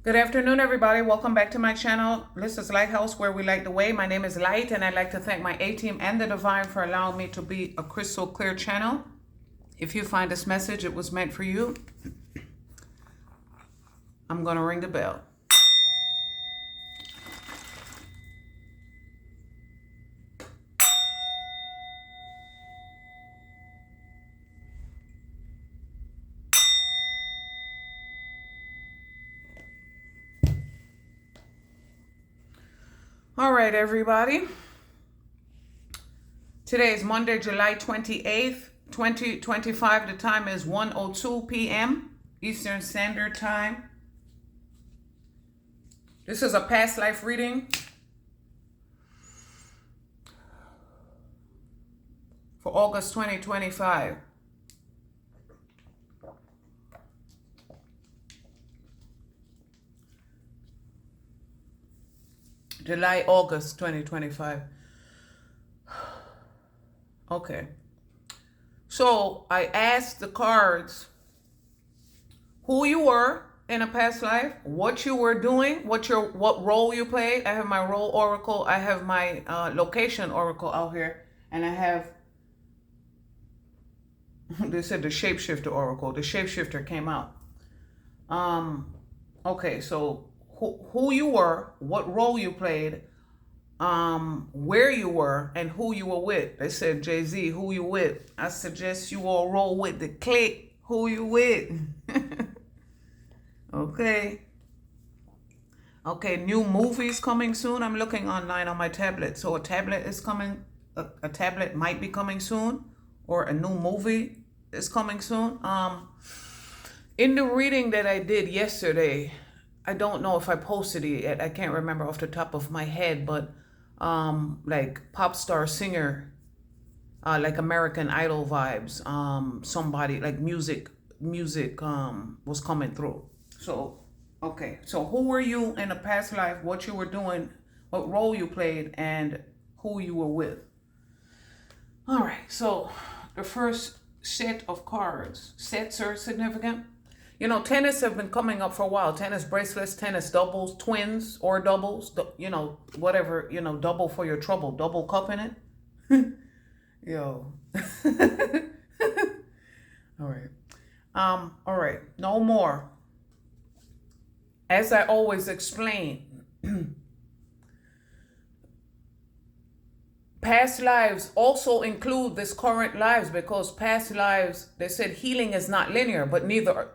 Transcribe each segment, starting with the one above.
Good afternoon, everybody. Welcome back to my channel. This is Lighthouse, where we light the way. My name is Light, and I'd like to thank my A-team and the Divine for allowing me to be a crystal clear channel. If you find this message, it was meant for you. I'm going to ring the bell. All right, everybody. Today is Monday, July 28th, 2025. The time is 1:02 p.m. Eastern Standard Time. This is a past life reading for August 2025. July, August 2025. Okay. So I asked the cards who you were in a past life, what you were doing, what role you played. I have my role oracle. I have my location oracle out here, and I have, they said the shapeshifter oracle. The shapeshifter came out. Okay, so who you were, what role you played, where you were, and who you were with. They said, Jay-Z, who you with? I suggest you all roll with the click. Who you with? Okay. Okay, new movies coming soon. I'm looking online on my tablet. So a tablet is coming. A tablet might be coming soon, or a new movie is coming soon. In the reading that I did yesterday, I don't know if I posted it yet. I can't remember off the top of my head, but like pop star singer, like American Idol vibes. Somebody like music was coming through. So, okay. So who were you in a past life, what you were doing, what role you played, and who you were with. All right. So the first set of cards. Sets are significant. You know, tennis have been coming up for a while. Tennis bracelets, tennis doubles, twins or doubles, you know, whatever, you know, double for your trouble, double cup in it. Yo. All right. All right. No more. As I always explain, past lives also include this current lives, because past lives, they said healing is not linear, but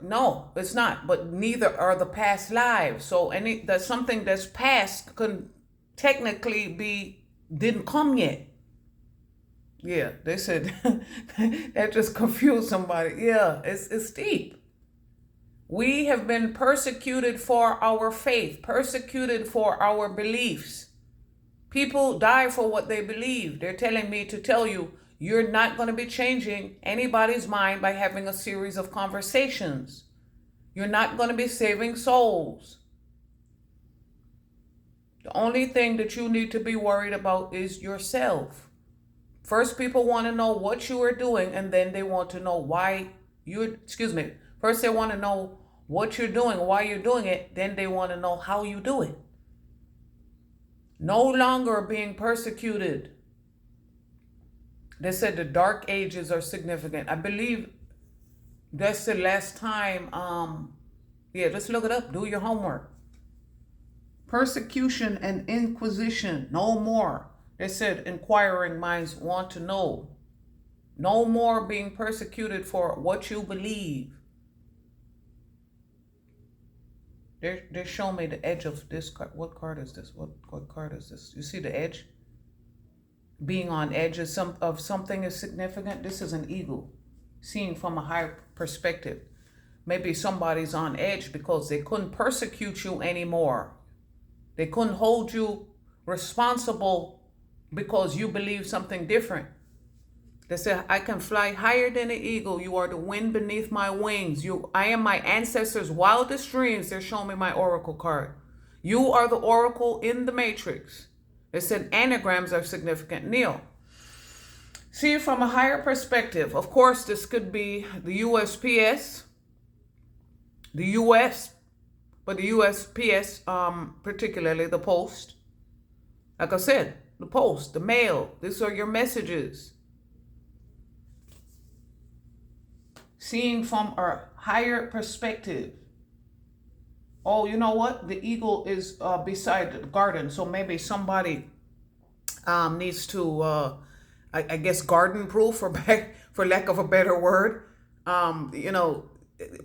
no, it's not, but neither are the past lives. So that's something that's past can technically didn't come yet. Yeah, they said that just confused somebody. Yeah, it's deep. We have been persecuted for our faith, persecuted for our beliefs. People die for what they believe. They're telling me to tell you, you're not going to be changing anybody's mind by having a series of conversations. You're not going to be saving souls. The only thing that you need to be worried about is yourself. First, people want to know what you are doing, and then they want to know why First, they want to know what you're doing, why you're doing it. Then they want to know how you do it. No longer being persecuted. They said the dark ages are significant. I believe that's the last time. Yeah, just look it up. Do your homework. Persecution and inquisition. No more. They said inquiring minds want to know. No more being persecuted for what you believe. They're showing me the edge of this card. What card is this? What card is this? You see the edge? Being on edge of something is significant. This is an eagle, seen from a higher perspective. Maybe somebody's on edge because they couldn't persecute you anymore. They couldn't hold you responsible because you believe something different. They say, I can fly higher than an eagle. You are the wind beneath my wings. I am my ancestors' wildest dreams. They're showing me my oracle card. You are the oracle in the matrix. They said anagrams are significant. Neil, see it from a higher perspective. Of course, this could be the USPS, the US But the USPS, particularly the post, like I said, the post, the mail, these are your messages. Seeing from a higher perspective. Oh, you know what? The eagle is beside the garden. So maybe somebody needs to, I guess, garden proof, for lack of a better word. You know,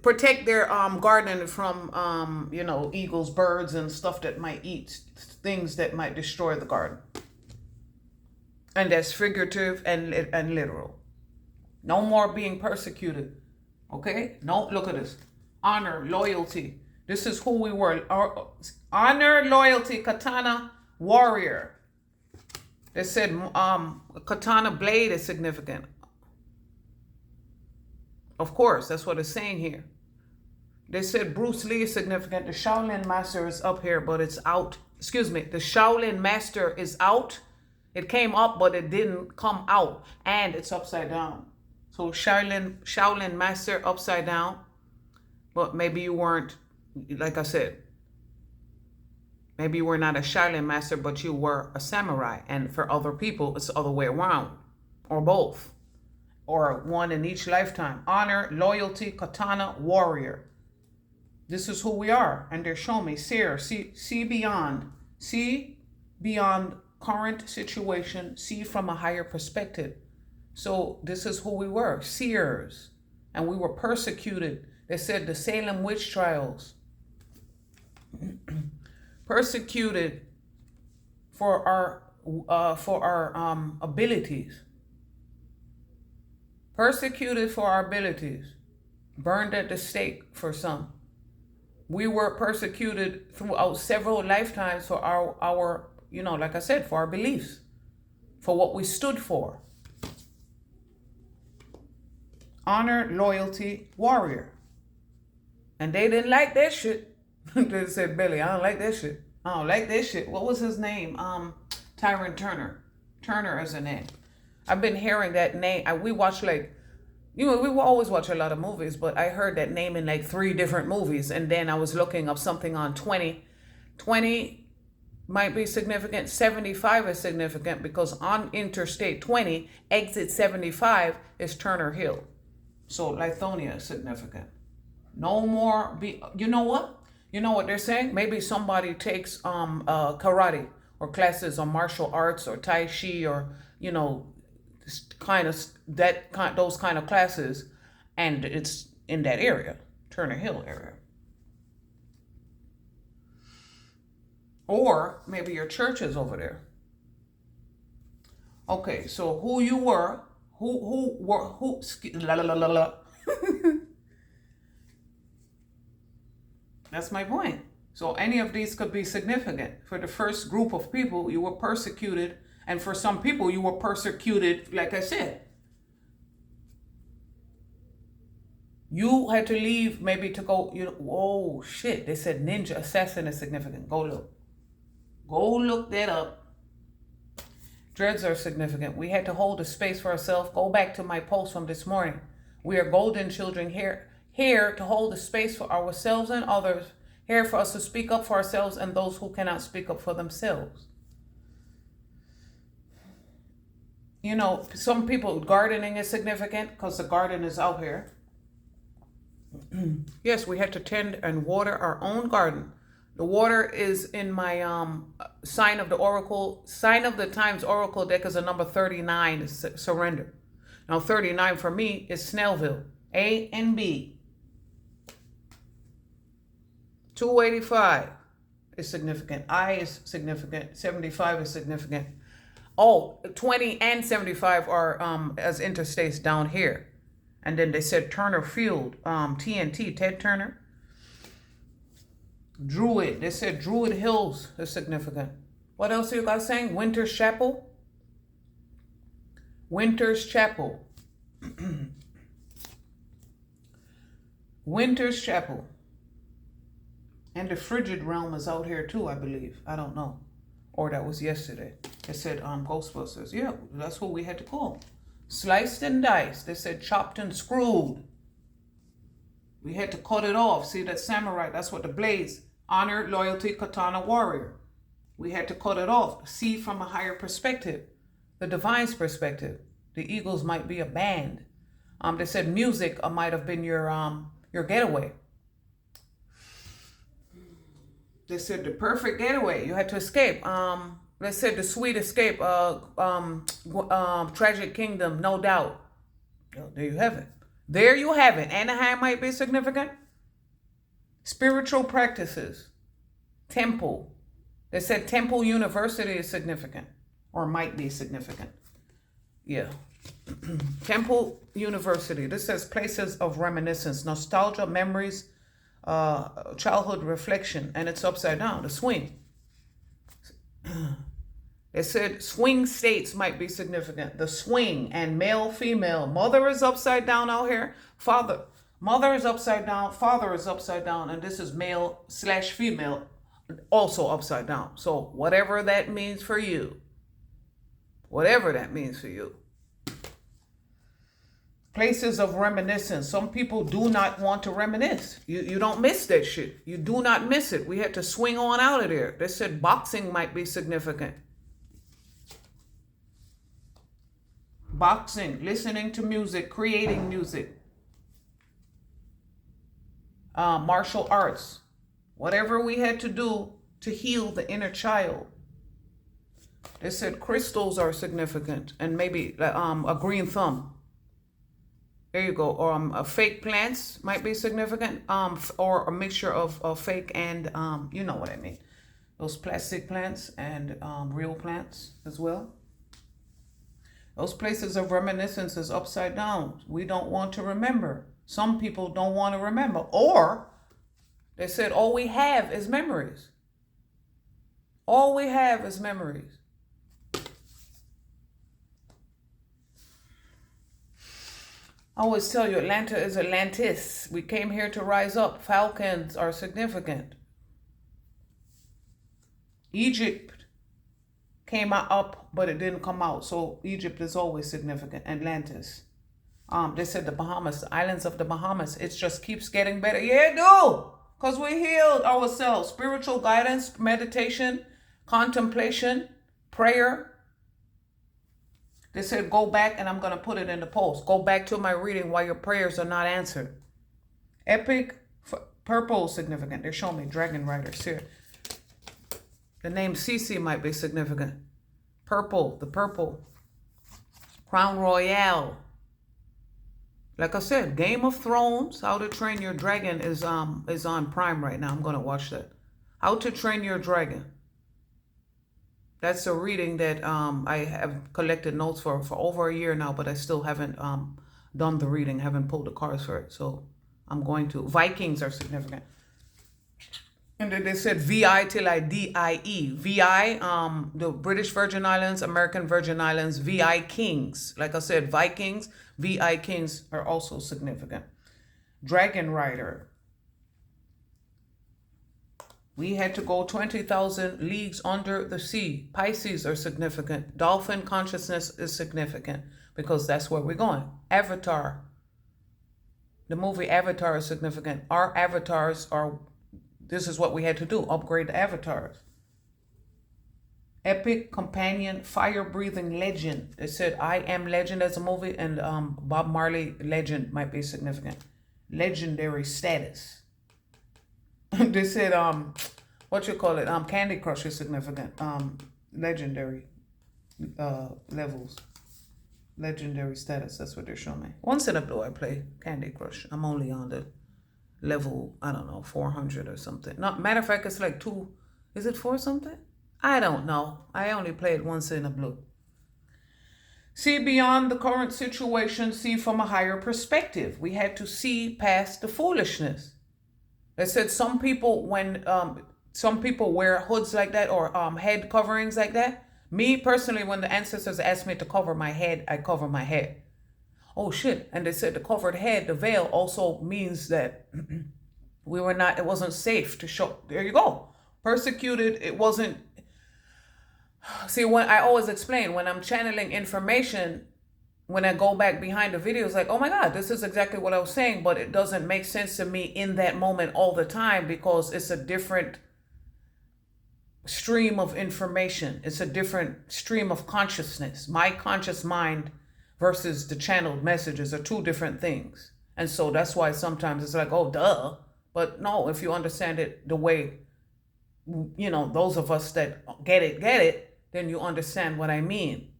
protect their garden from, you know, eagles, birds, and stuff that might eat things that might destroy the garden. And that's figurative and literal. No more being persecuted. Okay? No, look at this. Honor, loyalty. This is who we were. Honor, loyalty, katana, warrior. They said katana blade is significant. Of course, that's what it's saying here. They said Bruce Lee is significant. The Shaolin Master is up here, but it's out. Excuse me. The Shaolin Master is out. It came up, but it didn't come out. And it's upside down. So Shaolin Master upside down. But maybe you weren't, like I said, maybe you were not a Shaolin Master, but you were a samurai. And for other people, it's the other way around. Or both. Or one in each lifetime. Honor, loyalty, katana, warrior. This is who we are. And they're showing me, seer, see beyond. See beyond current situation. See from a higher perspective. So this is who we were, seers. And we were persecuted. They said the Salem witch trials. Persecuted for our abilities. Persecuted for our abilities. Burned at the stake for some. We were persecuted throughout several lifetimes for our, you know, like I said, for our beliefs. For what we stood for. Honor, loyalty, warrior. And they didn't like that shit. They said, Billy, I don't like that shit. I don't like that shit. What was his name? Tyrone Turner. Turner is a name. I've been hearing that name. We watch like, you know, we will always watch a lot of movies, but I heard that name in like 3 different movies. And then I was looking up something on 20. 20 might be significant. 75 is significant because on Interstate 20, exit 75 is Turner Hill. So Lithonia is significant. No more you know what? You know what they're saying? Maybe somebody takes karate or classes on martial arts or tai chi or, you know, those kind of classes, and it's in that area, Turner Hill area. Or maybe your church is over there. Okay, so who you were, That's my point. So any of these could be significant. For the first group of people, you were persecuted. And for some people, you were persecuted, like I said. You had to leave maybe to go, you know, oh shit. They said ninja assassin is significant. Go look. Go look that up. Dreads are significant. We had to hold a space for ourselves. Go back to my post from this morning. We are golden children here to hold a space for ourselves and others. Here for us to speak up for ourselves and those who cannot speak up for themselves. You know, some people, gardening is significant because the garden is out here. Yes, we had to tend and water our own garden. The water is in my sign of the times oracle deck is a number 39, is surrender. Now 39 for me is Snellville, A and B. 285 is significant. I is significant. 75 is significant. Oh, 20 and 75 are as interstates down here. And then they said Turner Field, TNT, Ted Turner. Druid, they said Druid Hills is significant. What else are you guys saying? Winter's Chapel? Winter's Chapel. Winter's Chapel. And the frigid realm is out here too, I believe. I don't know. Or that was yesterday. They said Ghostbusters. Yeah, that's what we had to call. Sliced and diced. They said chopped and screwed. We had to cut it off. See that samurai, that's what the blades. Honor, loyalty, katana, warrior. We had to cut it off. See from a higher perspective, the divine's perspective. The Eagles might be a band. They said music might have been your getaway. They said the perfect getaway. You had to escape. They said the sweet escape. Tragic kingdom, no doubt. There you have it. There you have it. Anaheim might be significant. Spiritual practices. Temple. They said Temple University is significant. Or might be significant. Yeah. Temple University. This says places of reminiscence, nostalgia, memories, childhood reflection, and it's upside down. The swing. It said swing states might be significant. The swing and male, female. Mother is upside down out here. Mother is upside down. Father is upside down. And this is male/female, also upside down. So whatever that means for you. Whatever that means for you. Places of reminiscence. Some people do not want to reminisce. You don't miss that shit. You do not miss it. We had to swing on out of there. They said boxing might be significant. Boxing, listening to music, creating music. Martial arts. Whatever we had to do to heal the inner child. They said crystals are significant. And maybe a green thumb. There you go. Or fake plants might be significant. Or a mixture of fake and, you know what I mean. Those plastic plants and real plants as well. Those places of reminiscence is upside down. We don't want to remember. Some people don't want to remember. Or they said all we have is memories. All we have is memories. I always tell you, Atlanta is Atlantis. We came here to rise up. Falcons are significant. Egypt came up, but it didn't come out. So Egypt is always significant. Atlantis. They said the Bahamas, the islands of the Bahamas. It just keeps getting better. Yeah, it do. Because we healed ourselves. Spiritual guidance, meditation, contemplation, prayer. They said, go back, and I'm going to put it in the post. Go back to my reading while your prayers are not answered. Epic, purple significant. They're showing me dragon riders here. The name Cece might be significant. Purple, the purple. Crown Royale. Like I said, Game of Thrones, How to Train Your Dragon is on Prime right now. I'm going to watch that. How to Train Your Dragon. That's a reading that I have collected notes for over a year now, but I still haven't done the reading, haven't pulled the cards for it. So I'm going to. Vikings are significant. And then they said VI till I DIE. VI, the British Virgin Islands, American Virgin Islands, VI Kings. Like I said, Vikings, VI Kings are also significant. Dragon Rider. We had to go 20,000 leagues under the sea. Pisces are significant. Dolphin consciousness is significant because that's where we're going. Avatar. The movie Avatar is significant. Our avatars are, this is what we had to do, upgrade the avatars. Epic companion, fire-breathing legend. They said I Am Legend as a movie, and Bob Marley Legend might be significant. Legendary status. They said, what you call it? Candy Crush is significant. Legendary levels. Legendary status. That's what they're showing me. Once in a blue, I play Candy Crush. I'm only on the level, I don't know, 400 or something. No, matter of fact, it's like 2. Is it 4 something? I don't know. I only play it once in a blue. See beyond the current situation. See from a higher perspective. We had to see past the foolishness. They said some people, when some people wear hoods like that or head coverings like that. Me personally, when the ancestors asked me to cover my head, I cover my head. Oh shit! And they said the covered head, the veil, also means that we were not. It wasn't safe to show. There you go. Persecuted. It wasn't. See, when I always explain when I'm channeling information. when I go back behind the video, it's like, oh my God, this is exactly what I was saying, but it doesn't make sense to me in that moment all the time because it's a different stream of information. It's a different stream of consciousness. My conscious mind versus the channeled messages are two different things. And so that's why sometimes it's like, oh, duh. But no, if you understand it the way, those of us that get it, then you understand what I mean.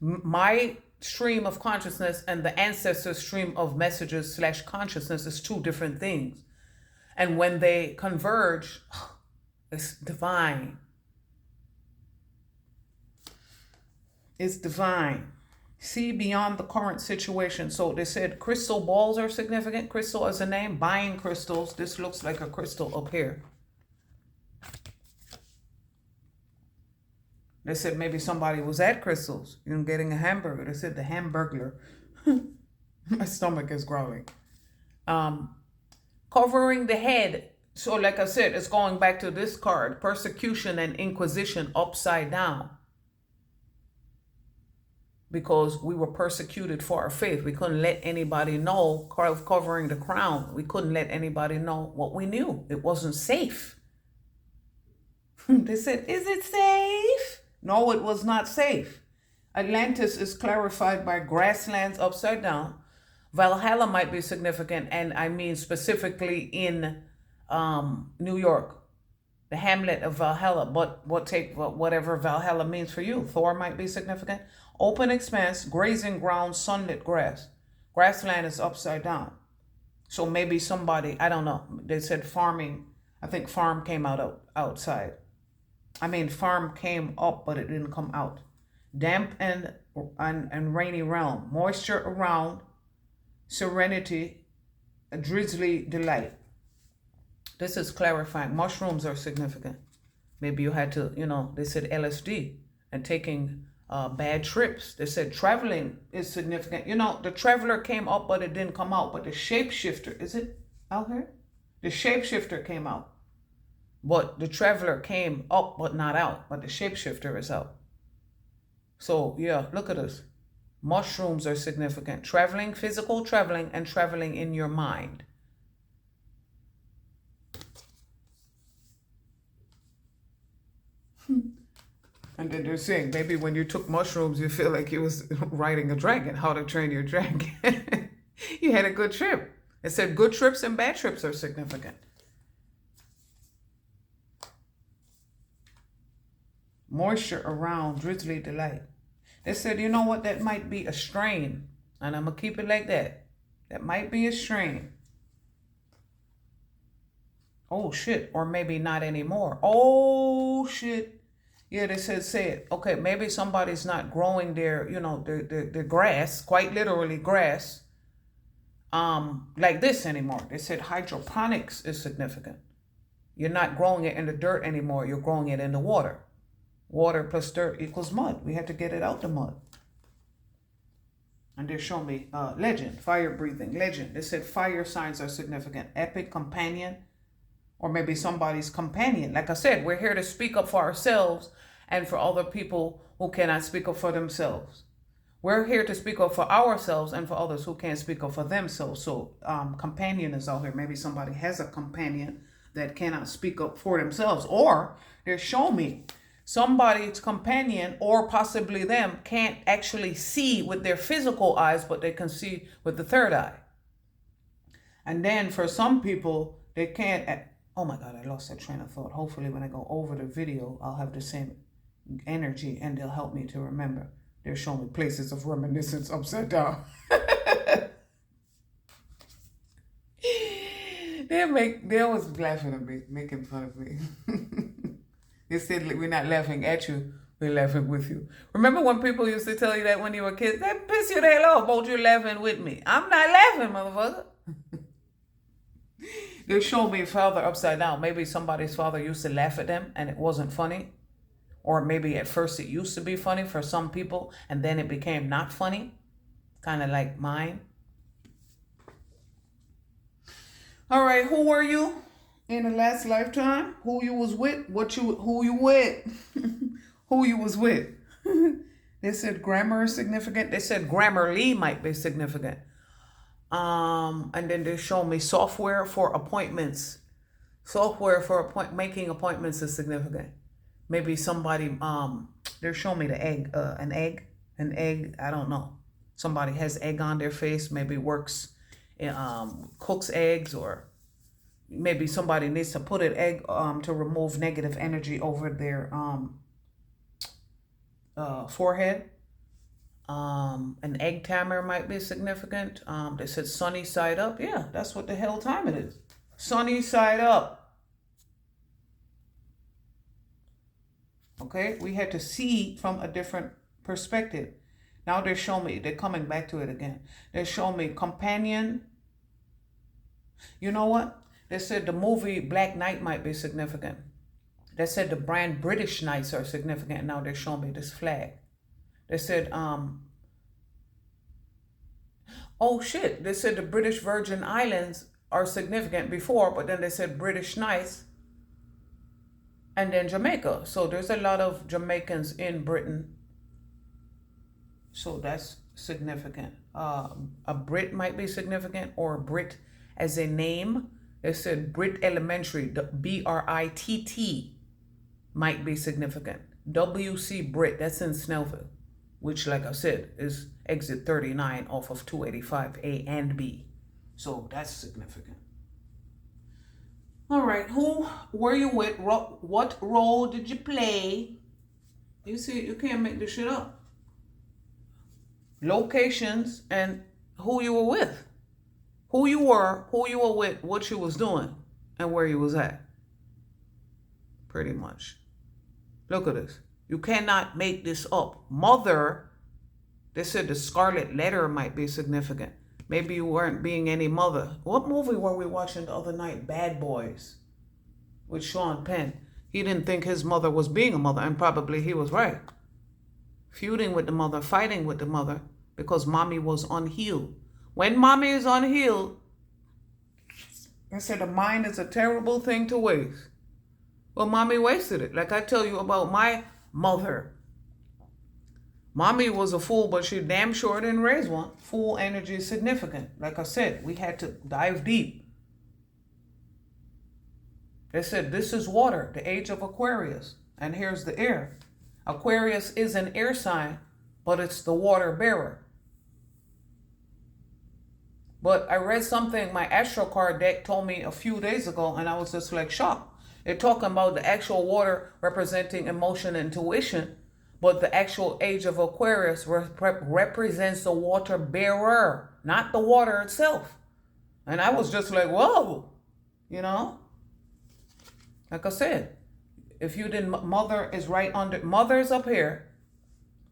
My stream of consciousness and the ancestor stream of messages / consciousness is two different things. And when they converge, it's divine. It's divine. See beyond the current situation. So they said crystal balls are significant. Crystal as a name. Buying crystals. This looks like a crystal up here. They said maybe somebody was at Crystals, getting a hamburger. They said the Hamburglar. My stomach is growling. Covering the head. So like I said, it's going back to this card. Persecution and inquisition upside down. Because we were persecuted for our faith. We couldn't let anybody know, covering the crown. We couldn't let anybody know what we knew. It wasn't safe. They said, is it safe? No, it was not safe. Atlantis is clarified by grasslands upside down. Valhalla might be significant, and I mean specifically in New York. The hamlet of Valhalla, but whatever Valhalla means for you. Thor might be significant. Open expanse, grazing ground, sunlit grass. Grassland is upside down. So maybe somebody, I don't know. They said farming. I think farm came outside. Farm came up, but it didn't come out. Damp and rainy realm. Moisture around. Serenity. A drizzly delight. This is clarifying. Mushrooms are significant. Maybe you had to, they said LSD and taking bad trips. They said traveling is significant. The traveler came up, but it didn't come out. But the shapeshifter, is it out here? The shapeshifter came out. But the traveler came up, but not out. But the shapeshifter is out. So, yeah, look at this. Mushrooms are significant. Traveling, physical traveling, and traveling in your mind. And then they're saying, maybe when you took mushrooms, you feel like you was riding a dragon. How to Train Your Dragon. You had a good trip. It said good trips and bad trips are significant. Moisture around, drizzly delight. They said, you know what? That might be a strain. And I'm going to keep it like that. That might be a strain. Oh, shit. Or maybe not anymore. Oh, shit. Yeah, they said, say it. Okay, maybe somebody's not growing their, their grass, quite literally grass, like this anymore. They said hydroponics is significant. You're not growing it in the dirt anymore. You're growing it in the water. Water plus dirt equals mud. We had to get it out the mud. And they show me legend, fire breathing, legend. They said fire signs are significant. Epic, companion, or maybe somebody's companion. Like I said, we're here to speak up for ourselves and for other people who cannot speak up for themselves. We're here to speak up for ourselves and for others who can't speak up for themselves. So companion is out here. Maybe somebody has a companion that cannot speak up for themselves. Or they show me somebody's companion or possibly them can't actually see with their physical eyes, but they can see with the third eye. And then for some people, they can't. Oh my God, I lost that train of thought. Hopefully when I go over the video, I'll have the same energy and they'll help me to remember. They're showing me places of reminiscence upside down. They always laughing at me, making fun of me. They said, we're not laughing at you, we're laughing with you. Remember when people used to tell you that when you were kids? That piss you the hell off, but you're laughing with me. I'm not laughing, motherfucker. They showed me father upside down. Maybe somebody's father used to laugh at them and it wasn't funny. Or maybe at first it used to be funny for some people and then it became not funny. Kind of like mine. All right, who were you in the last lifetime? Who you was with? Who you with? Who you was with? They said grammar is significant. They said Grammarly might be significant. And then they show me software for appointments. Software for making appointments is significant. Maybe somebody, they're showing me the egg, an egg, I don't know. Somebody has egg on their face, maybe works, cooks eggs, or maybe somebody needs to put an egg to remove negative energy over their forehead. An egg timer might be significant. They said sunny side up. Yeah, that's what the hell time it is. Sunny side up. Okay, we had to see from a different perspective. Now they're showing me, they're coming back to it again. They're showing me companion. You know what? They said the movie Black Knight might be significant. They said the brand British Knights are significant. Now they're showing me this flag. They said, oh shit, they said the British Virgin Islands are significant before, but then they said British Knights and then Jamaica. So there's a lot of Jamaicans in Britain. So that's significant. A Brit might be significant, or Brit as a name. They said Brit Elementary, BRITT might be significant. WC Brit, that's in Snellville, which, like I said, is exit 39 off of 285 A and B. So that's significant. All right, who were you with? What role did you play? You see, you can't make this shit up. Locations and who you were with. Who you were with, what you was doing, and where you was at. Pretty much. Look at this. You cannot make this up. Mother, they said the scarlet letter might be significant. Maybe you weren't being any mother. What movie were we watching the other night? Bad Boys with Sean Penn. He didn't think his mother was being a mother, and probably he was right. Feuding with the mother, fighting with the mother, because mommy was unhealed. When mommy is unhealed, I said the mind is a terrible thing to waste. Well, mommy wasted it. Like I tell you about my mother. Mommy was a fool, but she damn sure didn't raise one. Fool energy is significant. Like I said, we had to dive deep. They said, this is water, the age of Aquarius. And here's the air. Aquarius is an air sign, but it's the water bearer. But I read something my astro card deck told me a few days ago, and I was just like shocked. They're talking about the actual water representing emotion and intuition, but the actual age of Aquarius represents the water bearer, not the water itself. And I was just like, whoa, you know? Like I said, if you didn't, mother is right under, mother's up here.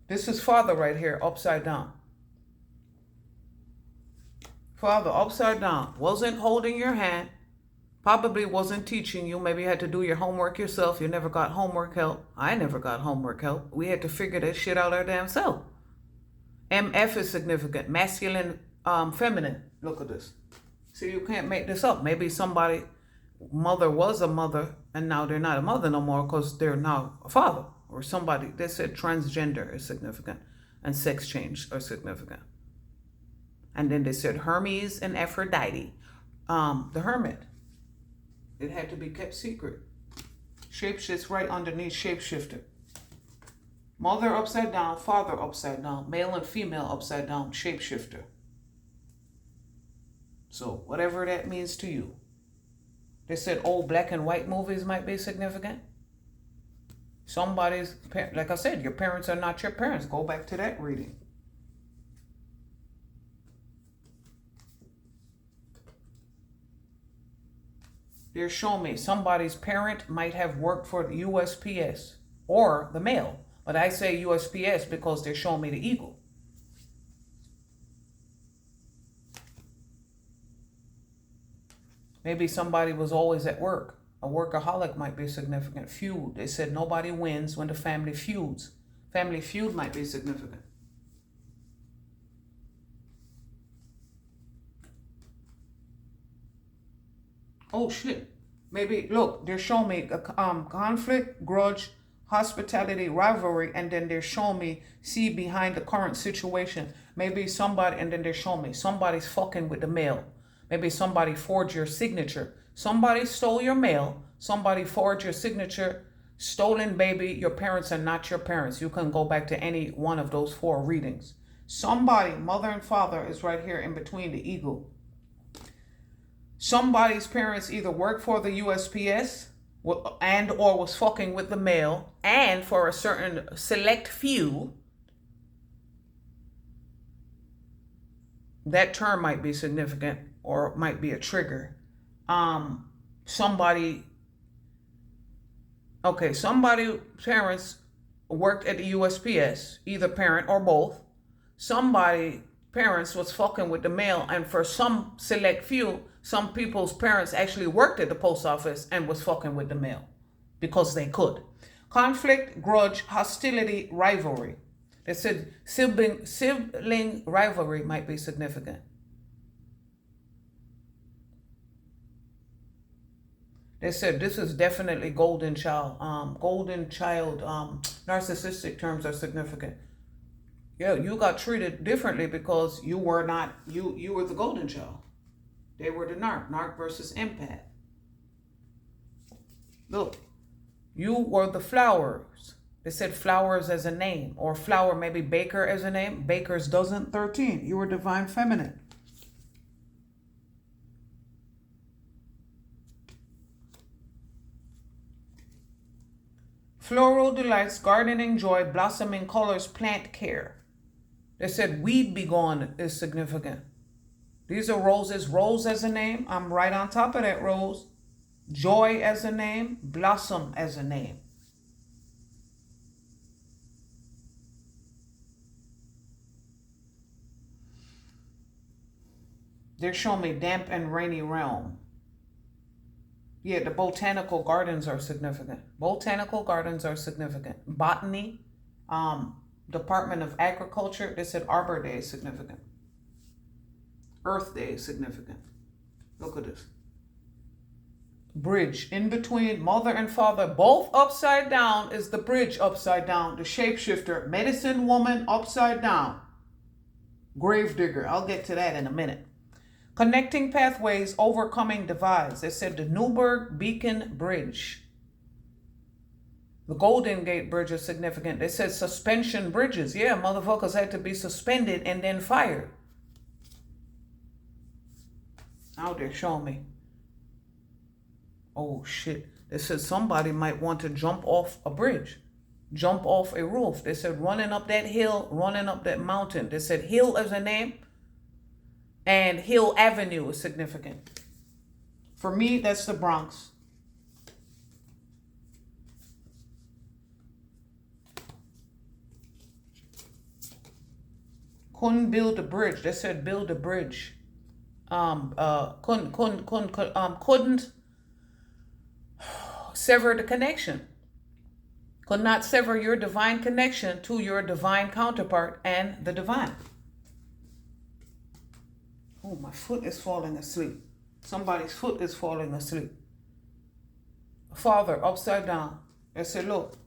This is father right here, upside down. Father, upside down, wasn't holding your hand, probably wasn't teaching you. Maybe you had to do your homework yourself. You never got homework help. I never got homework help. We had to figure that shit out our damn self. MF is significant, masculine, feminine. Look at this. See, you can't make this up. Maybe somebody, mother was a mother, and now they're not a mother no more because they're now a father. Or somebody, they said transgender is significant, and sex change are significant. And then they said Hermes and Aphrodite. The hermit. It had to be kept secret. Shapeshifts right underneath shapeshifter. Mother upside down, father upside down, male and female upside down, shapeshifter. So whatever that means to you. They said old black and white movies might be significant. Somebody's, like I said, your parents are not your parents. Go back to that reading. They're showing me somebody's parent might have worked for the USPS or the mail. But I say USPS because they're showing me the eagle. Maybe somebody was always at work. A workaholic might be significant. Feud. They said nobody wins when the family feuds. Family feud might be significant. Oh shit. Maybe, look, they're showing me a conflict, grudge, hospitality, rivalry, and then they're showing me, see behind the current situation. Maybe somebody, and then they're showing me somebody's fucking with the mail. Maybe somebody forged your signature. Somebody stole your mail. Somebody forged your signature. Stolen baby. Your parents are not your parents. You can go back to any one of those 4 readings. Somebody, mother and father, is right here in between the eagle. Somebody's parents either worked for the USPS and or was fucking with the mail, and for a certain select few, that term might be significant or might be a trigger. Somebody's parents worked at the USPS, either parent or both. Somebody parents was fucking with the mail, and for some select few, some people's parents actually worked at the post office and was fucking with the mail because they could. Conflict, grudge, hostility, rivalry. They said sibling rivalry might be significant. They said this is definitely golden child. Narcissistic terms are significant. Yeah, you got treated differently because you were not, you were the golden child. They were the narc versus empath. Look, you were the flowers. They said flowers as a name, or flower, maybe baker as a name. Baker's dozen 13. You were divine feminine. Floral delights, gardening joy, blossoming colors, plant care. They said weed be gone is significant. These are roses. Rose as a name. I'm right on top of that rose. Joy as a name. Blossom as a name. They're showing me damp and rainy realm. Yeah, the botanical gardens are significant. Botanical gardens are significant. Botany, Department of Agriculture, they said Arbor Day is significant. Earth Day is significant. Look at this. Bridge in between mother and father, both upside down, is the bridge upside down. The shapeshifter, medicine woman upside down. Gravedigger, I'll get to that in a minute. Connecting pathways, overcoming divides. They said the Newburgh Beacon Bridge. The Golden Gate Bridge is significant. They said suspension bridges. Yeah, motherfuckers had to be suspended and then fired. Now they're showing me. Oh shit. They said somebody might want to jump off a bridge. Jump off a roof. They said running up that hill, running up that mountain. They said hill as a name. And Hill Avenue is significant. For me, that's the Bronx. Couldn't build a bridge. They said build a bridge. Couldn't sever the connection. Could not sever your divine connection to your divine counterpart and the divine. Oh, my foot is falling asleep. Somebody's foot is falling asleep. Father, upside down. They said, look,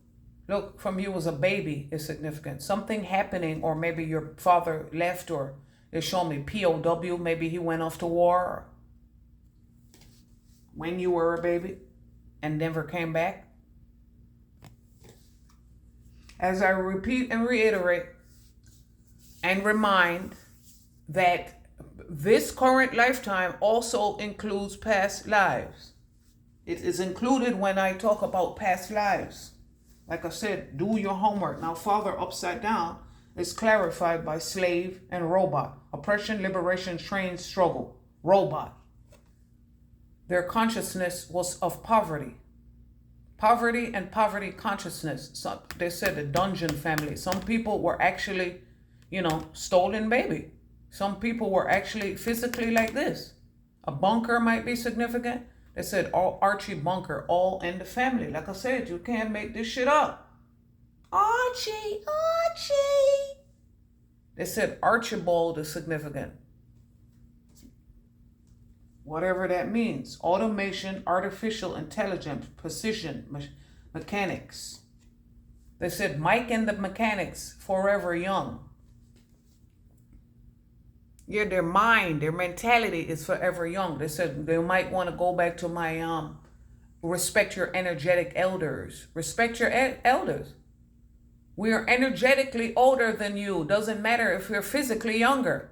from you as a baby is significant. Something happening, or maybe your father left, or they show me POW, maybe he went off to war when you were a baby and never came back. As I repeat and reiterate and remind that this current lifetime also includes past lives. It is included when I talk about past lives. Like I said, do your homework. Now, Father upside down is clarified by slave and robot. Oppression, liberation, train, struggle. Robot. Their consciousness was of poverty. Poverty and poverty consciousness. So they said the dungeon family. Some people were actually, stolen baby. Some people were actually physically like this. A bunker might be significant. They said Archie Bunker, all in the family. Like I said, you can't make this shit up. Archie. They said Archibald is significant. Whatever that means. Automation, artificial intelligence, precision, mechanics. They said Mike and the Mechanics, forever young. Yeah, their mind, their mentality is forever young. They said they might want to go back to my respect your energetic elders. Respect your elders. We are energetically older than you. Doesn't matter if you're physically younger.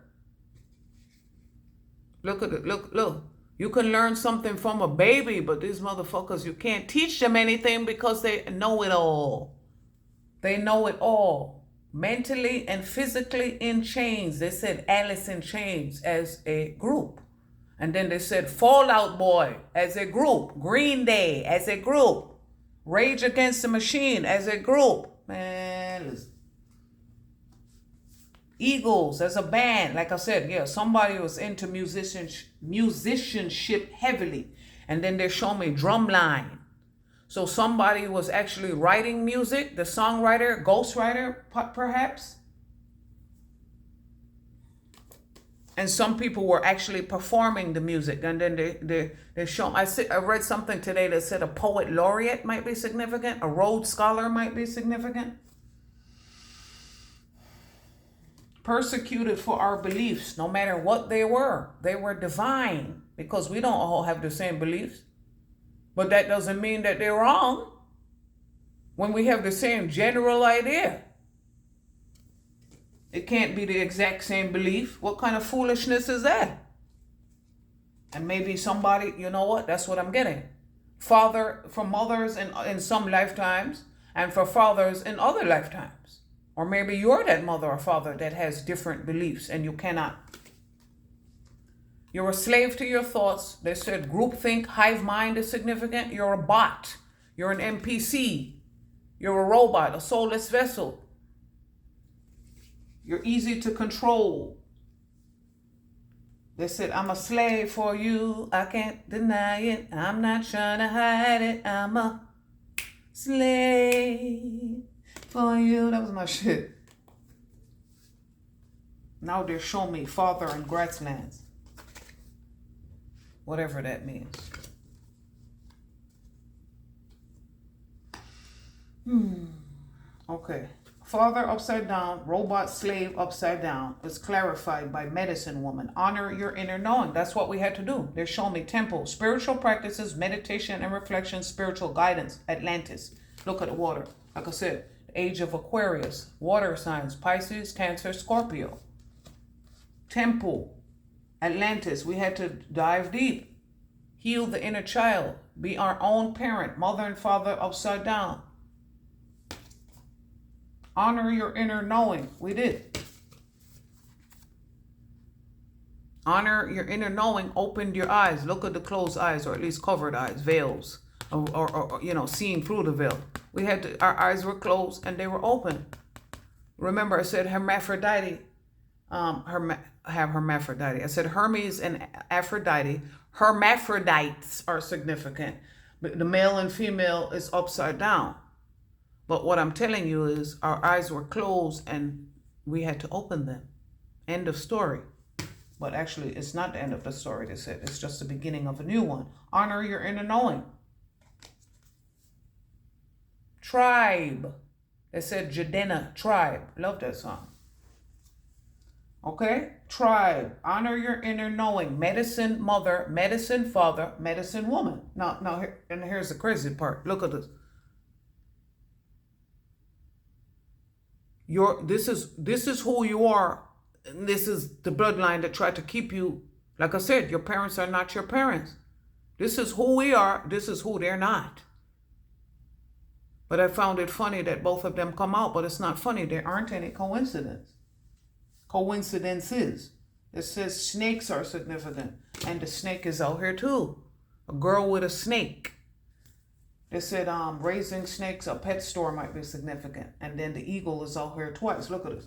Look at it. Look. You can learn something from a baby, but these motherfuckers, you can't teach them anything because they know it all. They know it all. Mentally and physically in chains. They said Alice in Chains as a group. And then they said Fall Out Boy as a group. Green Day as a group. Rage Against the Machine as a group. Man, listen. Eagles as a band. Like I said, yeah, somebody was into musicianship heavily. And then they show me Drumline. So somebody was actually writing music, the songwriter, ghostwriter, perhaps. And some people were actually performing the music. And then they show, I read something today that said a poet laureate might be significant. A Rhodes Scholar might be significant. Persecuted for our beliefs, no matter what they were. They were divine because we don't all have the same beliefs. But that doesn't mean that they're wrong when we have the same general idea. It can't be the exact same belief. What kind of foolishness is that? And maybe somebody, you know what? That's what I'm getting. Father for mothers in some lifetimes and for fathers in other lifetimes. Or maybe you're that mother or father that has different beliefs and you cannot. You're a slave to your thoughts. They said groupthink, hive mind is significant. You're a bot. You're an NPC. You're a robot, a soulless vessel. You're easy to control. They said, I'm a slave for you. I can't deny it. I'm not trying to hide it. I'm a slave for you. That was my shit. Now they're showing me father and grasslands. Whatever that means. Okay. Father upside down, robot slave upside down is clarified by medicine woman. Honor your inner knowing. That's what we had to do. They're showing me temple, spiritual practices, meditation and reflection, spiritual guidance, Atlantis. Look at the water. Like I said, the age of Aquarius, water signs, Pisces, Cancer, Scorpio. Temple, Atlantis. We had to dive deep. Heal the inner child. Be our own parent, mother and father upside down. Honor your inner knowing. We did. Honor your inner knowing. Opened your eyes. Look at the closed eyes, or at least covered eyes, veils, or you know, seeing through the veil. We had to, our eyes were closed and they were open. Remember, I said Hermaphrodite. Hermaphrodite. I said Hermes and Aphrodite. Hermaphrodites are significant, but the male and female is upside down. But what I'm telling you is our eyes were closed and we had to open them. End of story. But actually, it's not the end of the story, they said. It's just the beginning of a new one. Honor your inner knowing. Tribe. They said Jadena, tribe. Love that song. Okay? Tribe. Honor your inner knowing. Medicine mother, medicine father, medicine woman. Now, and here's the crazy part. Look at this. This is who you are. This is the bloodline that tried to keep you. Like I said, your parents are not your parents. This is who we are. This is who they're not. But I found it funny that both of them come out, but it's not funny. There aren't any coincidences. It says snakes are significant. And the snake is out here too. A girl with a snake. They said raising snakes, a pet store might be significant. And then the eagle is out here twice. Look at this.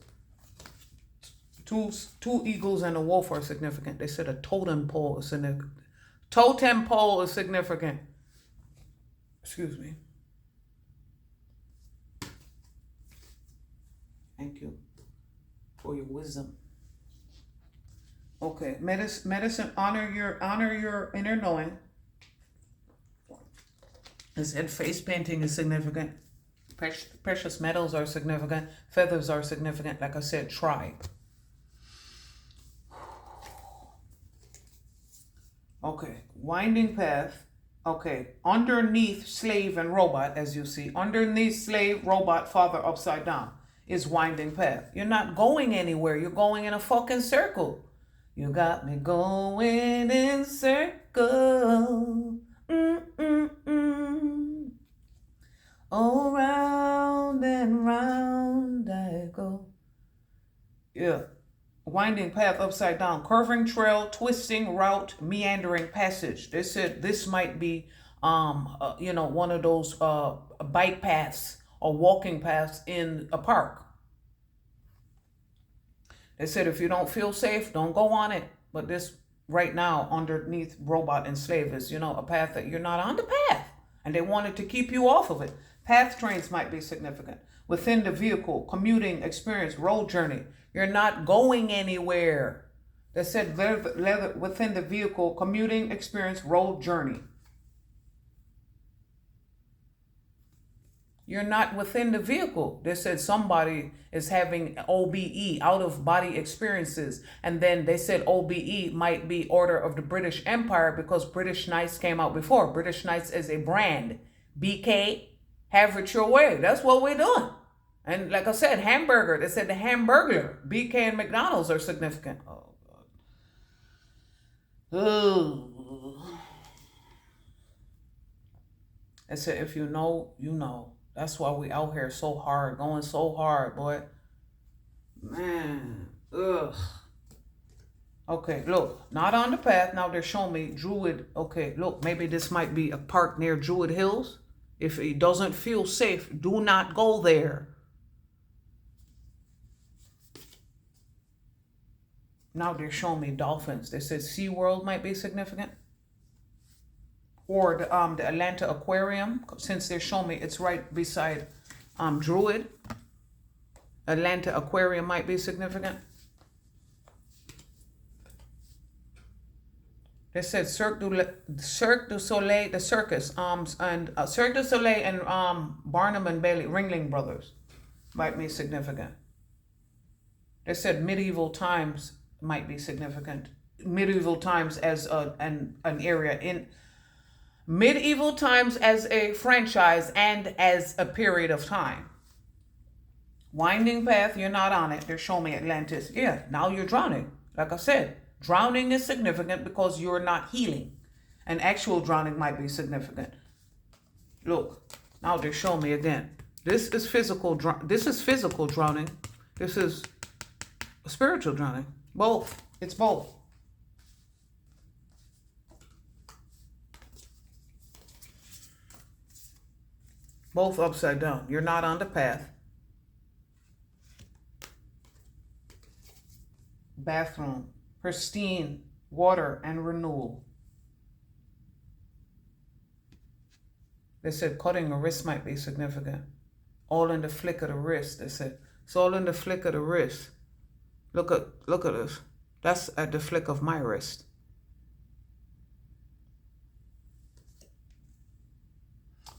Two eagles and a wolf are significant. They said a totem pole is significant. Totem pole is significant. Excuse me. Thank you for your wisdom. Okay, medicine. Honor your inner knowing. I said face painting is significant. Precious metals are significant. Feathers are significant. Like I said, tribe. Okay, winding path. Okay, underneath slave and robot, as you see. Underneath slave, robot, father, upside down is winding path. You're not going anywhere. You're going in a fucking circle. You got me going in circle. All round and round I go. Yeah. Winding path upside down, curving trail, twisting route, meandering passage. They said this might be, one of those bike paths or walking paths in a park. They said if you don't feel safe, don't go on it. But this right now underneath robot and slave is, a path that you're not on the path, and they wanted to keep you off of it. Path trains might be significant. Within the vehicle, commuting, experience, road journey. You're not going anywhere. They said leather within the vehicle, commuting, experience, road journey. You're not within the vehicle. They said somebody is having OBE, out of body experiences. And then they said OBE might be Order of the British Empire because British Knights came out before. British Knights is a brand. BK, have it your way. That's what we're doing. And like I said, hamburger. They said the Hamburglar. BK and McDonald's are significant. Oh, God. Ooh. They said if you know, you know. That's why we out here so hard, going so hard, boy. Man. Ugh. Okay, look. Not on the path. Now they're showing me Druid. Okay, look. Maybe this might be a park near Druid Hills. If it doesn't feel safe, do not go there. Now they're showing me dolphins. They said SeaWorld might be significant. Or the Atlanta Aquarium, since they're showing me it's right beside Druid. Atlanta Aquarium might be significant. They said Cirque du Soleil, the circus, and Cirque du Soleil and Barnum and Bailey, Ringling Brothers, might be significant. They said medieval times might be significant. Medieval times as an area in medieval times as a franchise and as a period of time. Winding path, you're not on it. They're showing me Atlantis. Yeah, now you're drowning. Like I said, drowning is significant because you're not healing. And actual drowning might be significant. Look, now they're showing me again. This is physical drowning. This is spiritual drowning. Both. It's both. Both upside down. You're not on the path. Bathroom. Pristine. Water and renewal. They said cutting a wrist might be significant. All in the flick of the wrist. They said it's all in the flick of the wrist. Look at this. That's at the flick of my wrist.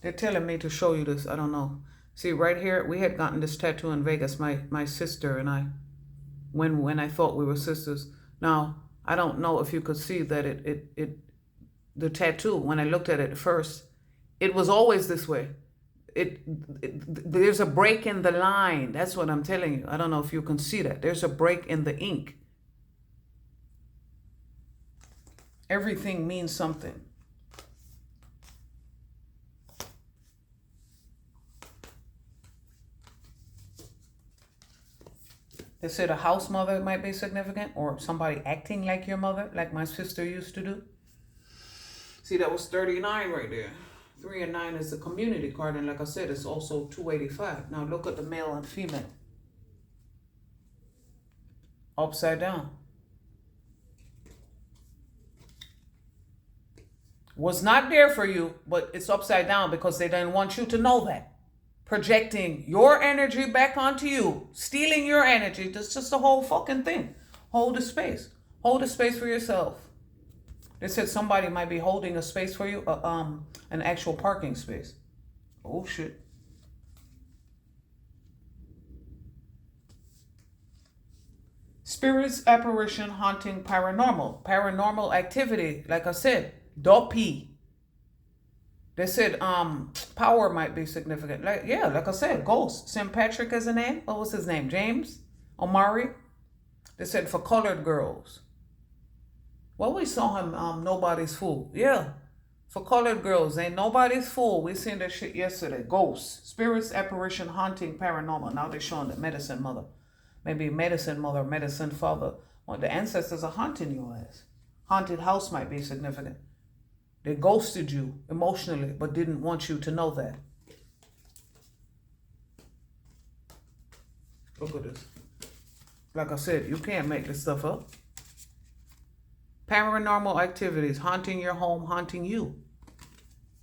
They're telling me to show you this. I don't know. See, right here, we had gotten this tattoo in Vegas, my sister and I, when I thought we were sisters. Now, I don't know if you could see that the tattoo, when I looked at it first, it was always this way. There's a break in the line. That's what I'm telling you. I don't know if you can see that. There's a break in the ink. Everything means something. They said a house mother might be significant, or somebody acting like your mother, like my sister used to do. See, that was 39 right there. 3 and 9 is the community card, and like I said, it's also 285. Now look at the male and female. Upside down. Was not there for you, but it's upside down because they didn't want you to know that. Projecting your energy back onto you, stealing your energy. That's just the whole fucking thing. Hold the space. Hold the space for yourself. They said somebody might be holding a space for you, an actual parking space. Oh shit. Spirits, apparition, haunting, paranormal. Paranormal activity, like I said, dopey. They said power might be significant. Like I said, ghost. St. Patrick is a name. What was his name? James? Omari? They said for colored girls. Well, we saw him Nobody's Fool. Yeah. For colored girls, ain't nobody's fool. We seen that shit yesterday. Ghosts, spirits, apparition, haunting, paranormal. Now they're showing the medicine mother. Maybe medicine mother, medicine father. Well, the ancestors are haunting your ass. Haunted house might be significant. They ghosted you emotionally, but didn't want you to know that. Look at this. Like I said, you can't make this stuff up. Paranormal activities, haunting your home, haunting you.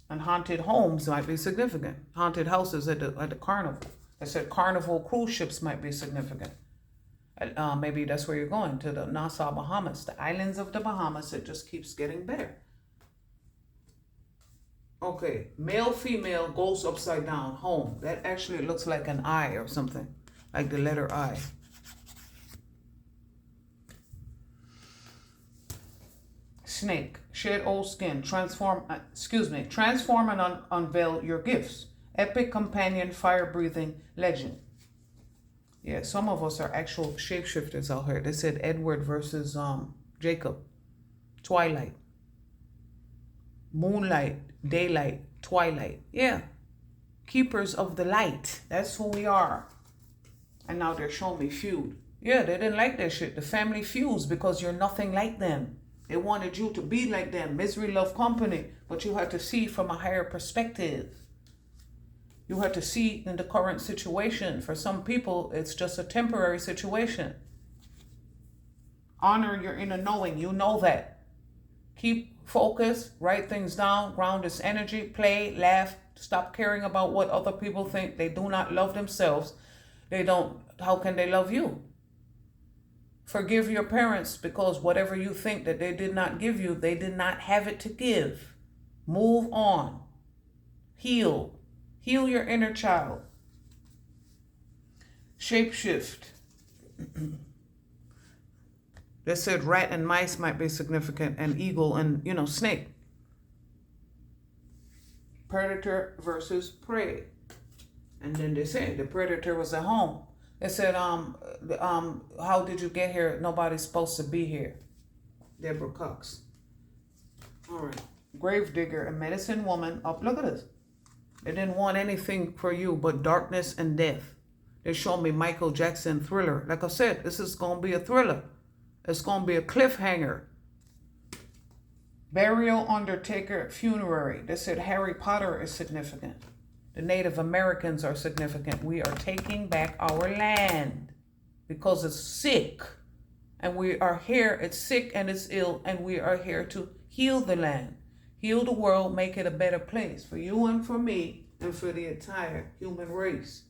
And haunted homes might be significant. Haunted houses at the carnival. I said carnival cruise ships might be significant. Maybe that's where you're going, to the Nassau, Bahamas. The islands of the Bahamas. It just keeps getting better. Okay, male, female, ghost upside down, home. That actually looks like an I or something. Like the letter I. Snake, shed old skin, transform and unveil your gifts. Epic companion, fire-breathing legend. Yeah, some of us are actual shapeshifters out here. They said Edward versus Jacob. Twilight. Moonlight, daylight, twilight. Yeah. Keepers of the light. That's who we are. And now they're showing me feud. Yeah, they didn't like that shit. The family feuds because you're nothing like them. They wanted you to be like them. Misery, love, company. But you had to see from a higher perspective. You had to see in the current situation. For some people, it's just a temporary situation. Honor your inner knowing. You know that. Keep focus. Write things down. Ground this energy. Play. Laugh. Stop caring about what other people think. They do not love themselves. They don't. How can they love you? Forgive your parents because whatever you think that they did not give you, they did not have it to give. Move on. Heal. Heal your inner child. Shapeshift. They said rat and mice might be significant, and eagle and, snake. Predator versus prey. And then they said the predator was at home. They said, how did you get here? Nobody's supposed to be here. Deborah Cox. All right. Gravedigger, a medicine woman. Up, look at this. They didn't want anything for you but darkness and death. They showed me Michael Jackson Thriller. Like I said, this is going to be a thriller. It's going to be a cliffhanger. Burial, undertaker, funerary. They said Harry Potter is significant. The Native Americans are significant. We are taking back our land because it's sick. And we are here. It's sick and it's ill. And we are here to heal the land. Heal the world. Make it a better place for you and for me and for the entire human race.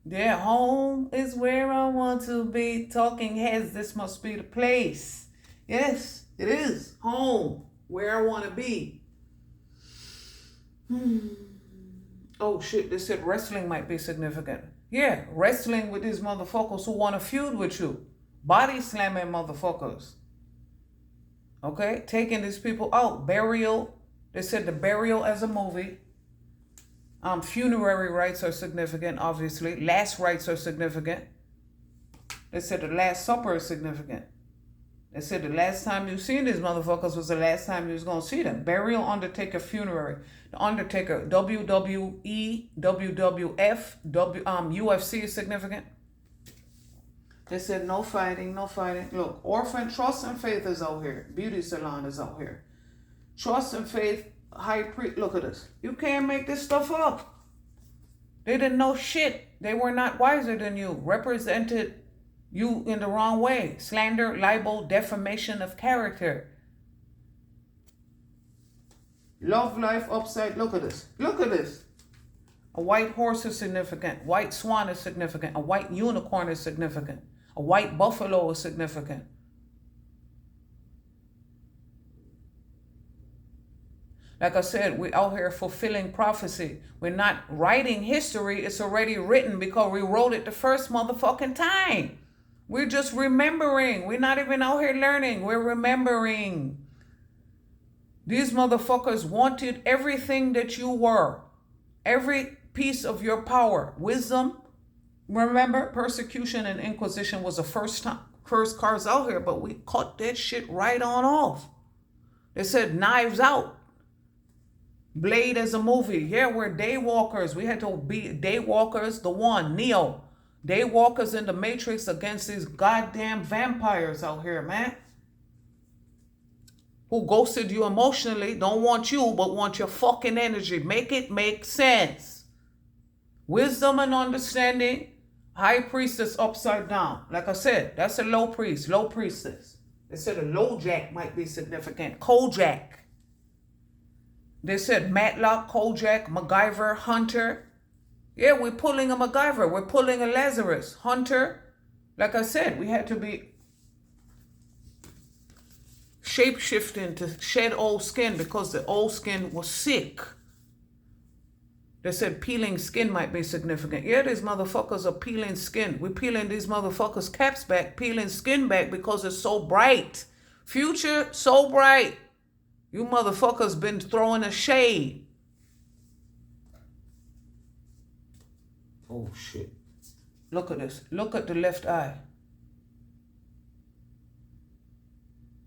Yeah, home is where I want to be. Talking heads, this must be the place. Yes, it is. Home. Where I want to be. Oh shit, they said wrestling might be significant. Yeah, wrestling with these motherfuckers who want to feud with you. Body slamming motherfuckers. Okay, taking these people out. Burial. They said the burial as a movie. Funerary rites are significant, obviously. Last rites are significant. They said the Last Supper is significant. They said the last time you seen these motherfuckers was the last time you was going to see them. Burial, undertaker, funerary. The Undertaker, WWE, WWF, UFC is significant. They said no fighting, no fighting. Look, Orphan, Trust and Faith is out here. Beauty Salon is out here. Trust and Faith, High Priest. Look at this. You can't make this stuff up. They didn't know shit. They were not wiser than you. Represented you in the wrong way. Slander, libel, defamation of character. Love life upside. Look at this. Look at this. A white horse is significant. White swan is significant. A white unicorn is significant. A white buffalo is significant. Like I said, we out here fulfilling prophecy. We're not writing history. It's already written because we wrote it the first motherfucking time. We're just remembering. We're not even out here learning. We're remembering. These motherfuckers wanted everything that you were. Every piece of your power. Wisdom. Remember, persecution and inquisition was the first cars out here, but we cut that shit right on off. They said knives out. Blade as a movie. Yeah, we're day walkers. We had to be day walkers. The one, Neo. Day walkers in the Matrix against these goddamn vampires out here, man. Who ghosted you emotionally, don't want you, but want your fucking energy. Make it make sense. Wisdom and understanding. High priestess upside down. Like I said, that's a low priest, low priestess. They said a low jack might be significant. Kojak. They said Matlock, Kojak, MacGyver, Hunter. Yeah, we're pulling a MacGyver. We're pulling a Lazarus. Hunter. Like I said, we had to be shape-shifting to shed old skin because the old skin was sick. They said peeling skin might be significant. Yeah, these motherfuckers are peeling skin. We're peeling these motherfuckers' caps back, peeling skin back because it's so bright. Future, so bright. You motherfuckers been throwing a shade. Oh, shit. Look at this. Look at the left eye.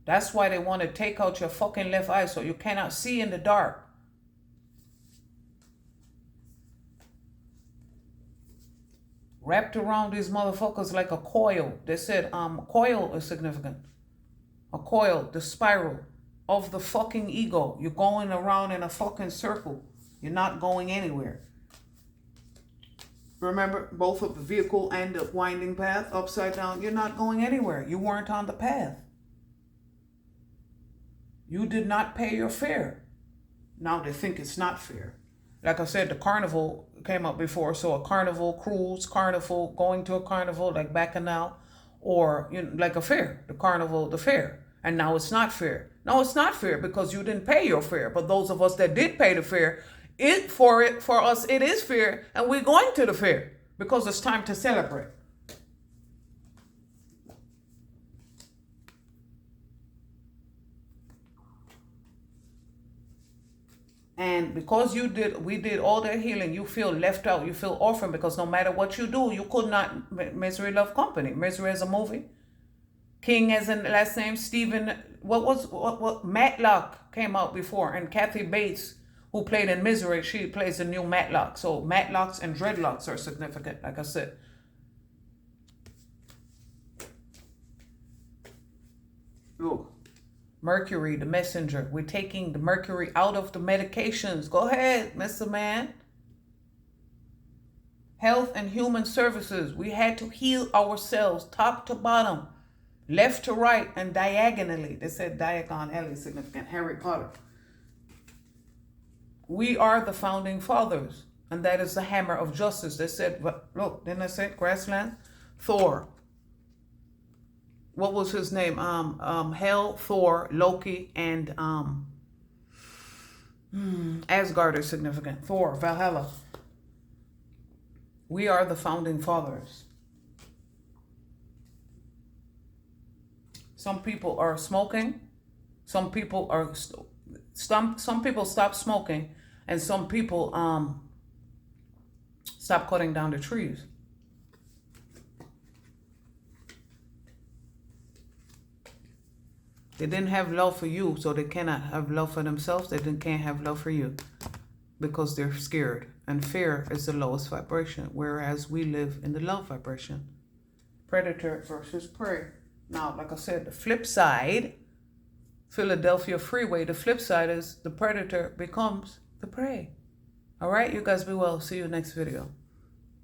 That's why they want to take out your fucking left eye so you cannot see in the dark. Wrapped around these motherfuckers like a coil. They said coil is significant. A coil, the spiral of the fucking ego. You're going around in a fucking circle. You're not going anywhere. Remember, both of the vehicle and the winding path, upside down, you're not going anywhere. You weren't on the path. You did not pay your fare. Now they think it's not fair. Like I said, the carnival came up before. So a carnival cruise, carnival, going to a carnival like Bacchanal, or like a fair, the carnival, the fair. And now it's not fair. No, it's not fair because you didn't pay your fare. But those of us that did pay the fare, for us, it is fair. And we're going to the fair because it's time to celebrate. And because we did all that healing, you feel left out, you feel orphaned because no matter what you do, you could not. Misery love company. Misery as a movie. King as in last name. Stephen, what Matlock came out before, and Kathy Bates, who played in Misery, she plays the new Matlock. So Matlocks and dreadlocks are significant, like I said. Look. Mercury, the messenger. We're taking the mercury out of the medications. Go ahead, Mr. Man. Health and human services. We had to heal ourselves top to bottom, left to right, and diagonally. They said diagonally significant. Harry Potter. We are the founding fathers, and that is the hammer of justice. They said, look, didn't I say grassland? Thor. What was his name? Hel, Thor, Loki, and Asgard is significant. Thor, Valhalla. We are the founding fathers. Some people are smoking. Some people are some people stop smoking, and some people stop cutting down the trees. They didn't have love for you, so they cannot have love for themselves. They can't have love for you because they're scared. And fear is the lowest vibration, whereas we live in the love vibration. Predator versus prey. Now, like I said, the flip side, Philadelphia freeway, the flip side is the predator becomes the prey. All right, you guys be well. See you next video.